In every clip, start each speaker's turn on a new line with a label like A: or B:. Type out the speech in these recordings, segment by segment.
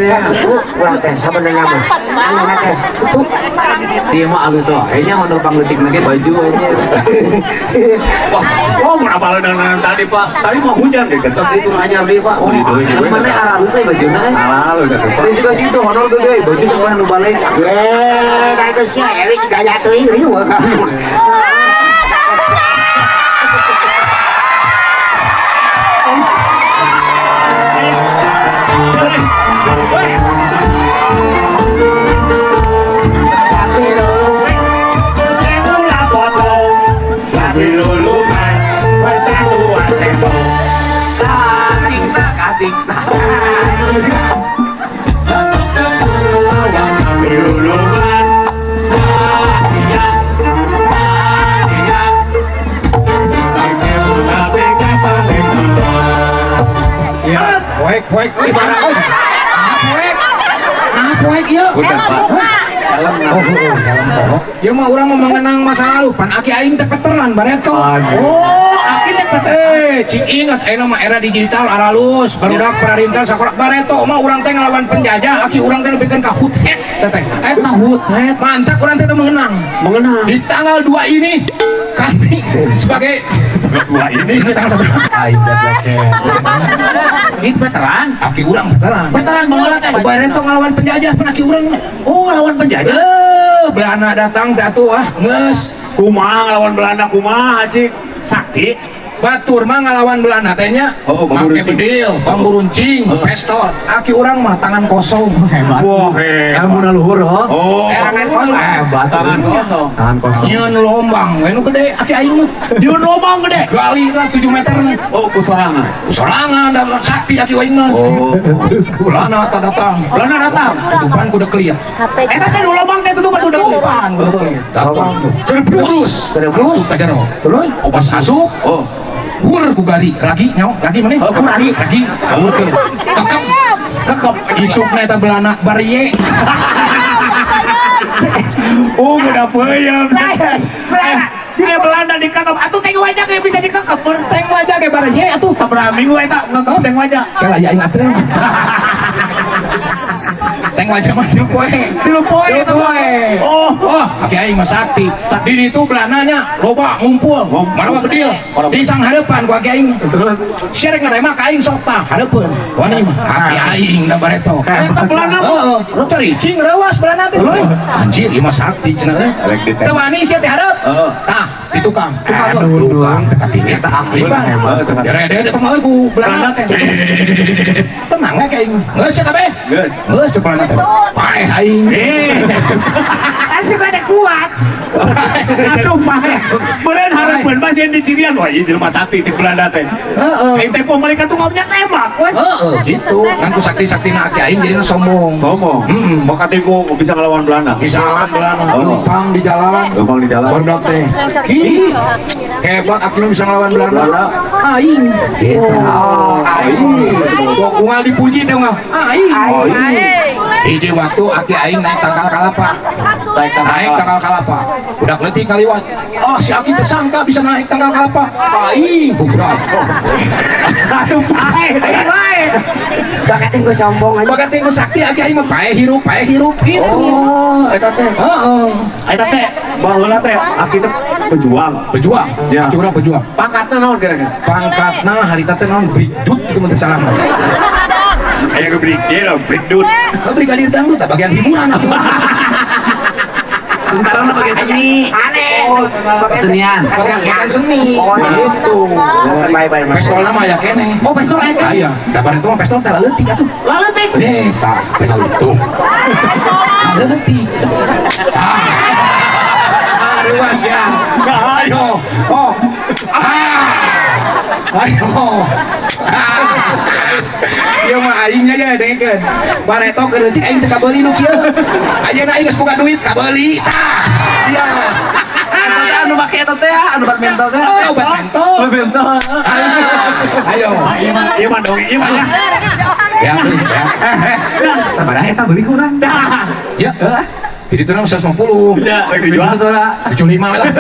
A: teh.
B: Urang teh sabenerna mah. Anana teh.
A: Si mah alus wae nya honor pangletik nage baju aja.
C: Wah, oh mau apa dengan tadi Pak? Tadi mau hujan deh, kan itu anyar deh Pak. Oh itu.
A: Yang mana aralus euy bajuna kan?
C: Halo, satu Pak.
A: Teh suka situ honor gede baju sampai anu balik.
B: Bagus nya ewi gaya teuing ieu.
A: Siksa.
B: Poek ibarat poek ieu.
A: Dalam
B: Ieu mah urang mah mengenang masa lalu pan aki aing teh veteran bareto.
C: Oh, aki teh
B: Cing ingat ayeuna mah era digital aralus barudak pemerintah sakola bareto mah urang teh ngalawan penjajah aki urang teh nepikeun ka hutet teh. Eta hutet mancak urang teh mengenang. Di tanggal 2 ini kami sebagai ini tanggal sabaraha? Aing
A: Ini veteran.
B: aki urang veteran.
A: Veteran baheula teh.
B: Bareto ngalawan penjajah pan aki urang.
A: Oh, lawan penjajah.
B: Belanda datang teh atuh geus
C: kumaha lawan Belanda kumaha cik sakti.
B: batur mah ngalawan Belanda tehnya make bedil, bambu runcing, pistol. Aki urang mah tangan kosong.
A: Hebat.
C: Wah,
A: Ilmu luhur oh.
C: Oh,
B: Tangan kosong.
A: Hebat. Tangan kosong. Tangan kosong.
B: Nyeun lombang, we nu gede aki aing mah.
C: dia lobang gede.
B: Gali kan 7 meter nih.
C: Oh, kusorangan.
B: Sorangan dan sakti aki aing mah.
C: Oh,
B: Belanda datang.
C: Belanda datang.
B: Tutupan kuda clear.
C: Eta teh nu lobang teh tutup udah.
B: Tutupan kuda clear. Datang. Terus.
A: Terus.
B: Kajaro. Terus pas asup.
C: Oh,
B: Hur ku gari, lagi mana?
C: ku lagi.
B: Hur ke, tekep, isukna eta Belanda barie.
C: oh udah peuyeum. Dia Belanda dikekep, atuh teng wajah kayak bisa dikekep.
B: Teng wajah ke barie atuh.
C: Sabaraha minggu eta ngekep teng wajah.
B: Kala ya ingat teh. Teng wajah mah tilu poe. Oh, aki aing mah sakti. Di ditu Belandanya loba ngumpul. Mana mah bedil. Di sang hareupan ku aki aing.
C: Terus
B: Sirek ngarema ka aing sok tah hareupeun. Wani mah aki aing da bareto.
C: eta Belanda
B: Heeh, cing rewas Belanda teh. Anjir, ieu mah sakti cenah teh. Teu wani sia teh hareup. Tah, di tukang. Tukang teh katini eta ahli bang. Rede eta mah ku Belanda teh. Tenang we ka aing. Geus ya kabeh. Geus teh Belanda teh. Paeh aing.
C: asik ada kuat. Aduh paeh. Beureun hareupeun pasien di Cirian wah ieu jelema sakti cek Belanda teh.
B: Heeh.
C: Aing teh mereka tuh ngomongnya tembak we.
B: Heeh, gitu. Kan ku sakti-saktina aki aing jadi sombong.
C: Sombong. Makanya gua bisa ngelawan Belanda.
B: Bisa alam Belanda, numpang di jalan.
C: Numpang di jalan.
B: Barudak teh. Ih, hebat aki nu bisa ngelawan Belanda. Aing. Gitu. Aing. Kok unggal dipuji teh unggal. Aing. Hiji waktu aki aing naik tangkal kalapa. Naik tangkal kalapa. Udah leutik kaliwat. Oh, si aki teu sangka bisa naik tangkal kalapa. Aing, budak.
C: Aduh paeh, paeh.
B: Bakating ku sombong aja. Bakating ku sakti aki aing mah paeh hirup gitu.
C: Oh, eta teh.
B: Heeh.
C: Eta teh baheula teh aki teh pejuang.
B: Pejuang.
C: Ya.
B: Aki urang pejuang.
C: Pangkatna naon kira-kira?
B: Pangkatna harita teh naon brigdut gitu mun teu salah.
C: Aya ke brigdut.
B: Brigadir dangdut tah bagian hiburan atuh.
A: Sekarang pakai seni.
B: Aneh.
A: Kesenian.
B: Bagian seni. Gitu.
A: Baik-baik.
B: Pistolna mah aya keneh.
A: Oh, pistol eta.
B: Aya. Dabar itu mah pistol teh leutik atuh.
A: Laletik.
B: Tah, pistol itu. Leutik. Rewas ya. Ayo. Oh. Ayo. Ieu mah aingnya ya dengekeun. Bareto keur leutik aing teh kabeuli nu kieu. Ayeuna aing geus boga duit kabeuli. Tah. Sia.
A: Anu make eta teh, anu badminton teh.
B: Oh, badminton.
A: Badminton.
B: Ayo.
C: Ieu mah dong, ieu mah.
B: Ya, ya.
A: Sabaraha eta beli kurang.
B: Ya. Jadi itu 150.
C: Ya, lagi dijual
A: saudara.
B: 75 lah.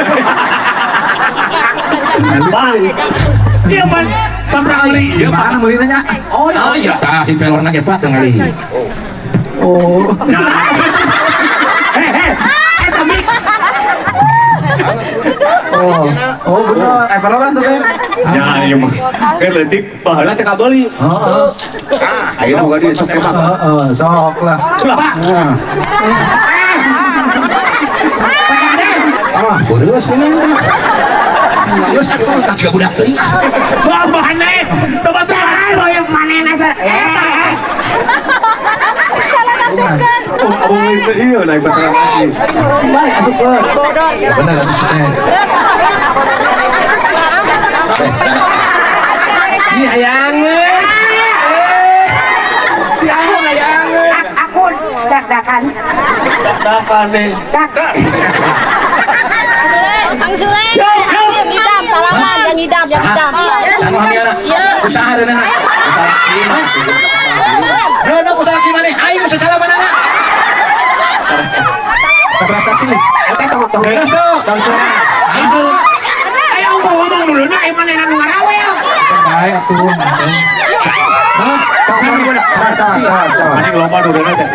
C: Bang. Iya, Bang. Sabaraha beli?
A: Ieu mana meulina nya?
B: Oh iya. Tah, di pelorna ge pat ngali.
A: Oh.
C: Eta mix.
A: Oh. Oh bener. Peroran tuh kan.
C: Ya, ieu mah. Letik baheula teh kabeli.
A: Heeh.
B: Ayo boga dia sok tembak.
A: Heeh, sok lah.
C: Ulah, Pak.
B: Ah, beres ini. Geus atuh tak juga budak teuing.
C: Bahan naik. Coba salah yang mana nasa.
D: Salah masukkan.
C: Oh, iya naik batera lagi.
A: Balik asup ke. Bener atuh teh.
B: Ini hayangeun. Si Ahong hayangeun.
E: Aku dak-dakan.
C: Dakan nih.
D: Kang Sule. Yang ngidam, salaman, yang ngidam, yang ngidam.
B: Sanu hamiana. Usaha deuna. Reuna usaha ki maneh. Aing usaha salamanana. Sabrasa sini. Eta tong. Itu.
C: Aduh. Ayo ngomong dulu na emang enak ngarawel.
B: Baik atuh. Hah? Sama budak.
C: Mana lomba dulu na teh.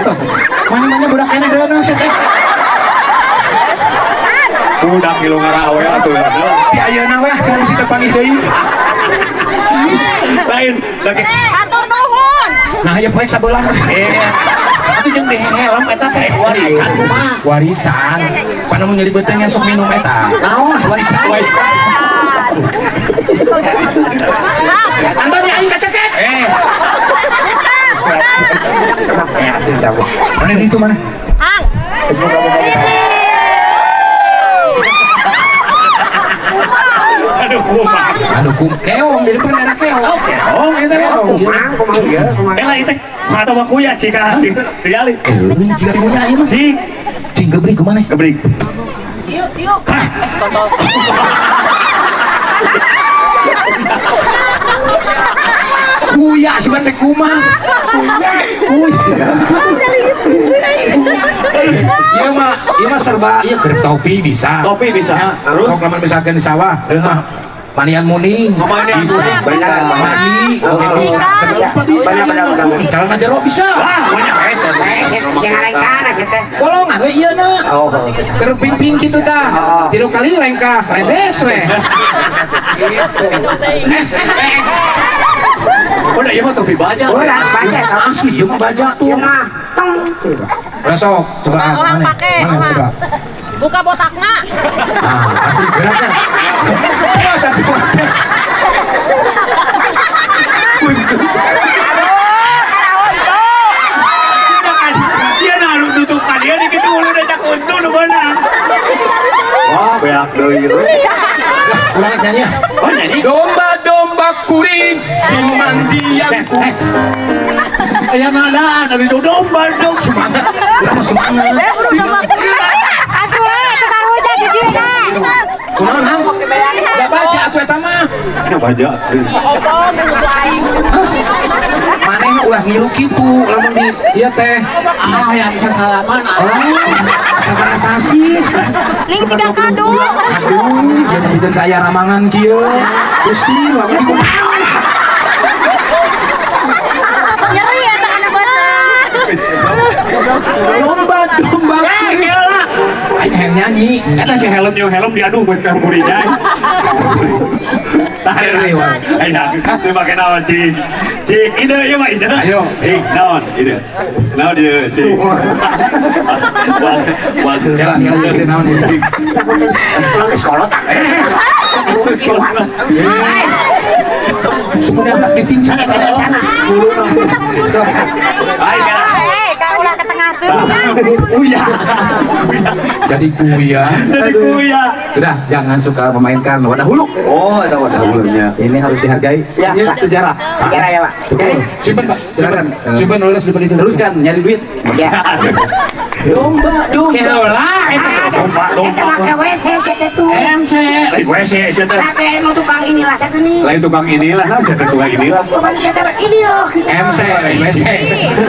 B: Mana budak enak reuna teh.
C: Udah kilo ngarawel atuh.
B: Ti ayeuna we cenah mesti tepangi deui.
C: Lain lagi.
D: Atur nuhun.
B: Nah, aya poek sabelah.
C: Itu jeung di helm eta teh warisan kumaha?
B: Warisan. Panamun nyari beuteung yang sok minum eta.
C: Naon?
B: Warisan. Antoni aing kacekek.
C: Asli tahu.
B: Mana itu mana?
D: Ang.
C: Aduh kumaha.
B: Aduh keong di depan ada keong.
C: Oh, itu ya.
B: Kumang ya.
C: Ela itu mata wakuya cika diali.
B: Jika punya ieu mah.
C: Si
B: Cing gebrik kumaha?
C: gebrik.
D: Yuk, yuk. Kontol.
B: Kuya sugan teh kumaha? Kuya. Ieu mah serba ieu keur topi bisa.
C: Topi bisa.
B: Terus kalau misalkan di sawah, manian muning.
C: Manian
B: bisa.
C: muning.
B: Bisa. Mandi. Bisa. Banyak. Calon aja lo bisa.
C: Wah, banyak peser.
E: Sing areng teh.
B: Bolongan we ieu na. Keur ping-ping kitu tah. Tilu kali lengkah, redes we.
C: Udah ieu mah topi baja.
E: Ulah baca tau.
B: Asli ieu mah baja tuh.
E: Ieu mah tong.
B: Besok coba
D: Orang
B: mana?
D: pakai.
B: Mana coba?
D: Buka botakna.
B: Ah, asli geraknya. Masa sih?
C: Dia naruh tutupan dia di kitu ulu dah kuntu nu beunang. Wah, beak deui gitu.
B: Ulang nyanyi ya?
C: Oh, nyanyi.
B: Domba-domba kuring di mandianku.
C: Aya ngadaan tapi domba dong semangat.
D: Udah sama. Aduh, tukang hujan di sini.
B: Kunaon hang? Udah baca atuh eta mah.
C: Ini baja.
D: Oh, menurut aing.
B: Manehna ulah ngilu kitu lamun di ieu teh.
C: Ah, yang bisa salaman.
B: Sabarasa sih.
D: Ling siga kado.
B: Aduh, jadi bikin kaya ramangan kieu. Gusti, lamun di
D: Nyeri ya tangan betul.
B: domba-domba kuring. Aing hayang nyanyi.
C: Eta si helm yang helm diadu buat kamu muridnya. Tahan ayo. Ayo pakai naon cik. Cik ide ieu mah ide.
B: Ayo.
C: Cik naon ide. Naon ide cik. Wah,
B: Jalan naon ini.
E: Pulang ke sekolah tak.
B: Semua tak ditingsan eta tanah.
C: Ayo.
D: Kau ulah ke tengah tuh.
B: Uya. Jadi kuya.
C: Jadi kuya.
A: Sudah, jangan suka memainkan wadah hulu.
C: Oh, ada wadah hulunya.
A: Ini harus dihargai.
E: Ya,
A: Ini
E: Pak.
A: sejarah.
E: Sejarah ya, Pak.
A: Oke,
B: Simpen Pak.
A: silakan.
B: Simpen lurus depan itu.
A: Teruskan nyari duit.
E: Ya.
A: Domba.
C: Kelah,
E: Eta mah ke WC teh tuh.
C: MC. Lain WC siapa?
E: Pakai nu tukang inilah teh geuning.
C: Lain tukang inilah, siapa tukang inilah?
E: Coba siapa ini loh.
B: MC, WC.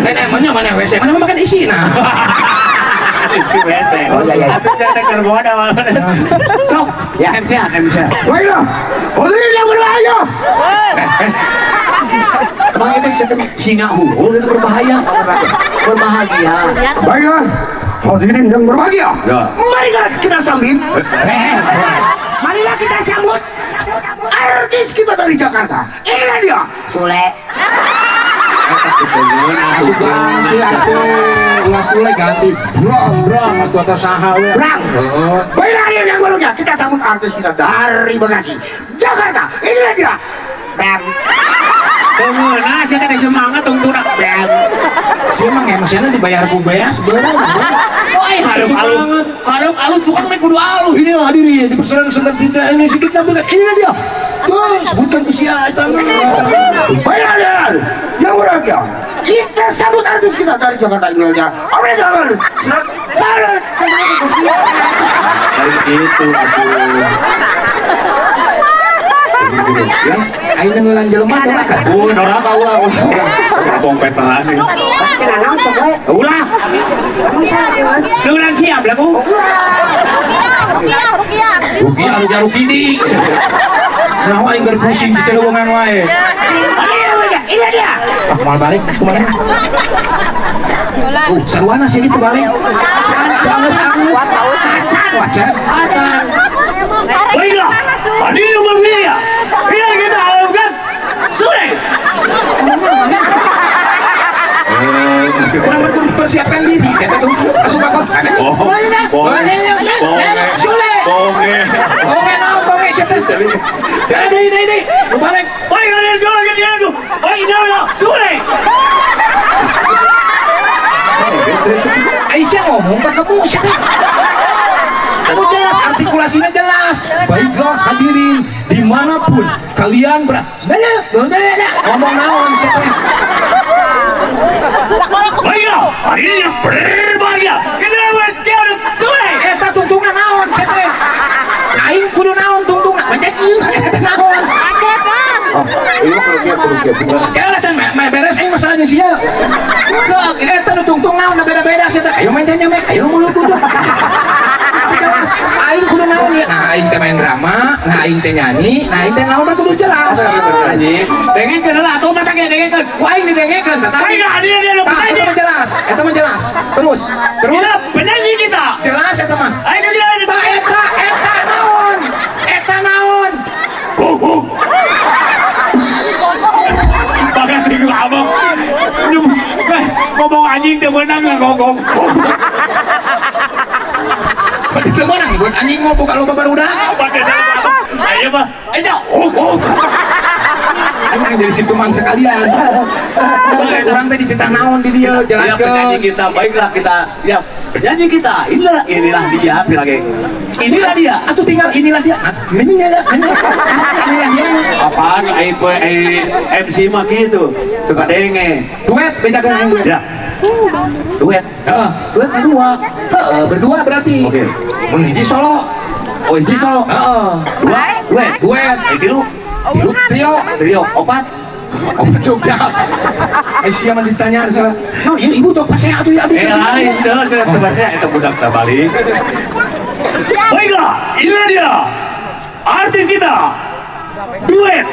B: Nenek emangnya mana WC? Mana mau makan isi nah.
C: Itu WC.
E: Oh, iya, iya.
C: Tapi saya ada kerboda malah. Sok, ya MC.
B: Baiklah. Hadirin yang berbahagia.
C: Emang itu singa hukum itu berbahaya.
D: Berbahagia.
B: Baiklah, hadirin yang berbahagia.
C: Ya.
B: Marilah kita sambut. Marilah kita sambut artis kita dari Jakarta. Inilah dia.
E: Sule.
A: Ganti atuh. Ulah sule ganti. Bram atau saha we.
B: Brang. Baiklah hadirin yang berbahagia, kita sambut artis kita dari Bekasi, Jakarta. Inilah dia.
E: Bam.
C: Tunggu, nah saya tadi semangat untuk nak bam.
A: Si emang emosinya dibayar ku beas bener.
C: Oi, harus alus tukang naik kudu alus.
A: Ini hadirin di pesanan sedang tidak ini sedikit tampilkan. Inilah dia. Tuh, sebutkan usia itu.
B: Baiklah hadirin yang berbahagia, kita sambut artis kita dari Jakarta. Inilah dia. Oke, jangan. Selamat.
C: Itu
A: Ayo nengulan jelema teh kan.
C: orang bawa bong veteran nih.
E: Kenangan sok we.
C: Ulah, dengan siap lah ku.
A: Rugi rugi di. Nah, aing keur pusing di celowongan wae.
B: Ini dia.
A: Ah, mal balik kemana? Sarwana sih gitu balik. Wacan.
C: Baiklah, hadirin yang berbahagia, ini kita lakukan Sule.
A: Kurang mempersiapkan diri, saya tuh langsung bakal. Sule. Bonge naon bonge siapa? Jalan ini. Balik.
C: Baik, hadirin Sule lagi dia tu. Baik, dia Sule.
A: Aisyah ngomong ke kamu siapa? Kamu jelas, artikulasinya jelas. Baiklah hadirin, dimanapun kalian berada. Ngomong naon siapa?
C: Baiklah, hadirin yang berbahagia, kita lakukan dia Sule.
A: Eta tungtungna naon siapa? Aing kudu naon tungtungna? Macam eta naon? Kaya lah can beres aing masalahnya sia. Eta nu tungtung naon beda-beda siapa? Ayo main tanya mek, ayo mulut kudu. Aing kudu naon ya? Nah, aing teh main drama, nah aing teh nyanyi, nah aing teh naon mah kudu jelas.
C: Dengekeun lah atuh mata ge dengekeun.
A: Wah, aing didengekeun tah.
C: Baiklah, hadirin dia
A: Tah, eta mah jelas. Eta mah jelas. Terus.
C: Kita penyanyi kita.
A: Jelas eta mah.
C: Ayo dia
A: Tah, eta naon? Eta naon?
C: Bahkan tinggal abang. Ngomong anjing dia menang nggak ngomong.
A: Itu menang buat anjing mau buka lomba barudak.
C: Pakai sama abang. Ayo bah. Ayo.
A: Emang jadi situ mang sekalian. Orang tadi dititah naon di dia
C: Ya penyanyi
A: jelaskan.
C: kita, baiklah kita. Ya penyanyi kita. Inilah dia. Inilah dia.
A: Atuh tinggal inilah dia. Inilah dia.
C: Apaan? MC mah gitu. Tuh kadenge.
A: Duet bedakan aing duet.
C: Ya. Duet.
A: Duet berdua. Berdua berarti.
C: Oke.
A: Mun hiji solo.
C: Oh ini solo. Dua. Duet.
A: Duet.
C: Tilu. Trio. Opat.
A: Obat Jogja. Aisyah mah ditanya salah. Naon ieu ibu tong pasea atuh ya abi.
C: Lain. Tebasnya itu budak terbalik. Baiklah. Inilah dia. Artis kita. Duet.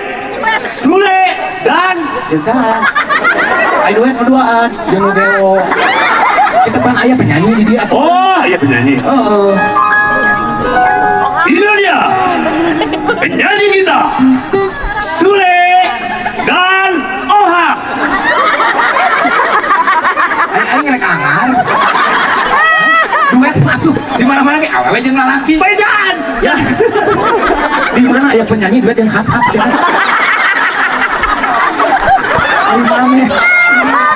C: Sule dan
A: Ayo duet berduaan. Jeung Dewo. Kita pan aya penyanyi di dia atuh.
C: oh iya penyanyi.
A: Heeh.
C: Inilah dia penyanyi kita Sule dan Oha.
A: Aing rek angar. Duet mah atuh di mana-mana ge awewe jeung lalaki.
C: Bejaan. Ya.
A: Di mana aya penyanyi duet yang hap-hap sih? Di mana?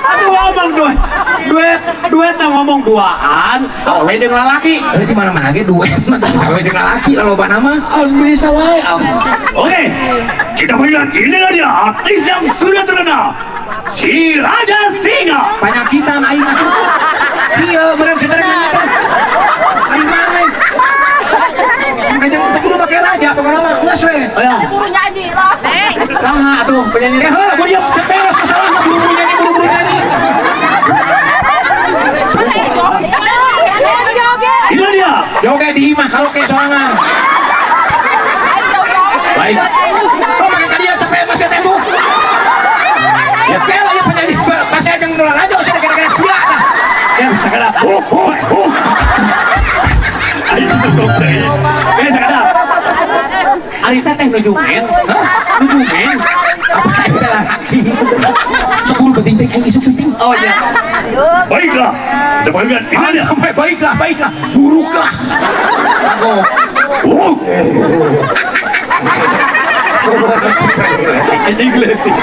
C: Aduh ngomong duet na ngomong duaan. Awe jeung lalaki.
A: Di mana-mana ge duet mah awewe jeung lalaki loba nama.
C: Bisa wae. Oke. Kita berikan inilah dia artis yang sudah terkenal. Si Raja Singa.
A: Panyakitan aing mah. Ieu bener sederhana teh. Di mana? Kajang teh kudu make raja pokona mah geus we.
C: Oh ya. Saha atuh penyanyi.
A: Heuh, mun ieu ceperos masalah mah buru-buru nyanyi.
C: Inilah dia.
A: Joget di imah karaoke sorangan.
C: Baik.
A: Oh, make ka dia cepet masih teh tuh. Ya, kela ya
C: Ari teh nuju men. Nuju men.
A: Apa itu laki? 10 penting teh yang isu penting.
C: Oh iya. Baiklah. Depankan ini dia.
A: Baiklah, baiklah. Buruklah. Aku.
C: Anjing letik.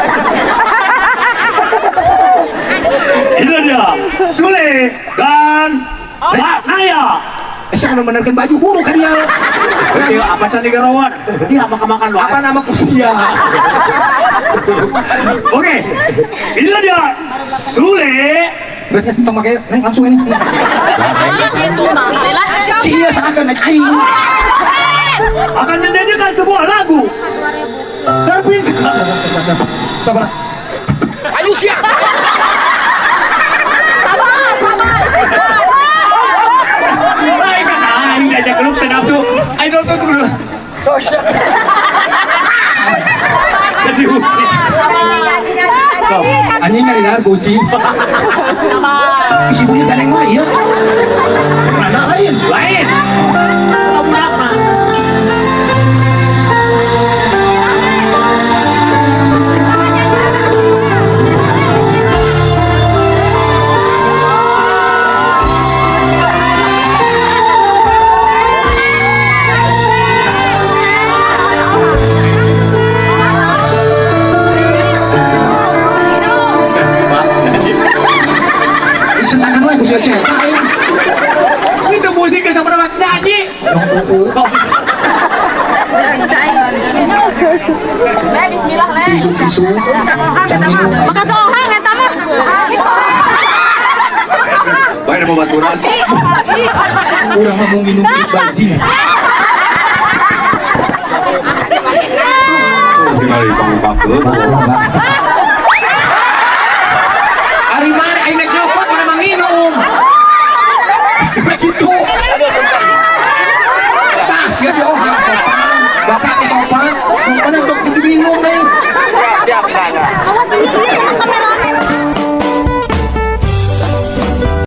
C: Ini dia. Sule dan Mbak Naya.
A: Saya menerken baju buruk kan dia.
C: Apa candi garawan? Dia makan lu.
A: Apa nama kusia?
C: Oke. Ini dia. Sule.
A: Geus kasih pakai neng langsung ini. Si iya seakan naik aing.
C: Akan menyanyikan sebuah lagu. Terpisah.
A: Sabar. Ayo siap.
C: Baik kan? Aing ngajak lu teh nafsu. Aing nonton dulu. Sedih uci.
A: Anjing dari dalam kucing. Isi punya ganeng mah iya. Mana lain?
C: Lain.
A: Sentakan wae ku si Aceh.
C: Itu musik sama orang nyanyi.
D: Bismillah, Le.
A: Isu-isu. Jangan minum.
D: Makan sohang eta mah.
B: Baik ada pembaturan.
A: Urang mah mau minum bajing.
B: Tinggal di pangkakeun.
A: Ari mana aing nek nyopot mana manginum. Begitu. Tah, sia si oh sopan. Bapak